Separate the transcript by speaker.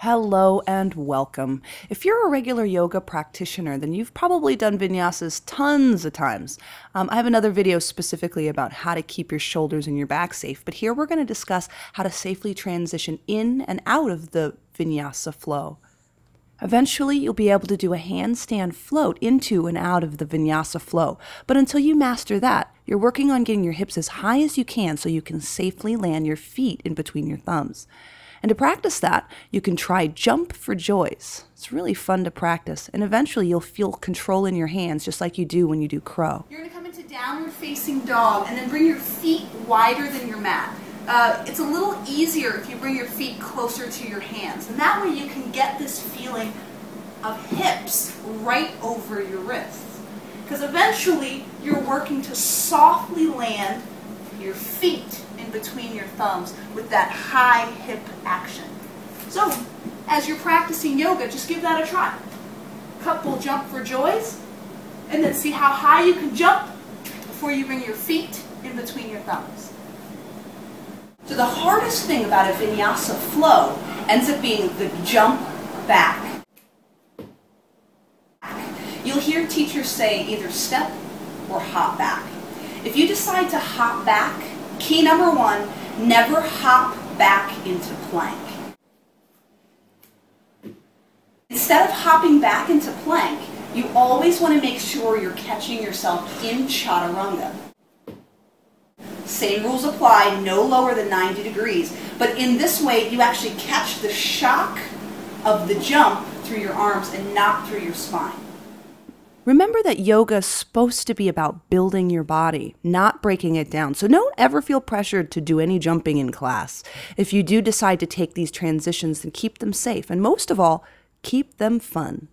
Speaker 1: Hello and welcome. If you're a regular yoga practitioner, then you've probably done vinyasas tons of times. I have another video specifically about how to keep your shoulders and your back safe, but here we're going to discuss how to safely transition in and out of the vinyasa flow. Eventually, you'll be able to do a handstand float into and out of the vinyasa flow, but until you master that, you're working on getting your hips as high as you can so you can safely land your feet in between your thumbs. And to practice that, you can try jump for joys. It's really fun to practice, and eventually you'll feel control in your hands just like you do when you do crow.
Speaker 2: You're going to come into downward facing dog and then bring your feet wider than your mat. It's a little easier if you bring your feet closer to your hands, and that way you can get this feeling of hips right over your wrists. Because eventually you're working to softly land your feet in between your thumbs with that high hip action. So, as you're practicing yoga, just give that a try. Couple jump for joys, and then see how high you can jump before you bring your feet in between your thumbs. So the hardest thing about a vinyasa flow ends up being the jump back. You'll hear teachers say either step or hop back. If you decide to hop back, key number one, never hop back into plank. Instead of hopping back into plank, you always want to make sure you're catching yourself in chaturanga. Same rules apply, no lower than 90 degrees, but in this way you actually catch the shock of the jump through your arms and not through your spine.
Speaker 1: Remember that yoga is supposed to be about building your body, not breaking it down. So don't ever feel pressured to do any jumping in class. If you do decide to take these transitions, then keep them safe. And most of all, keep them fun.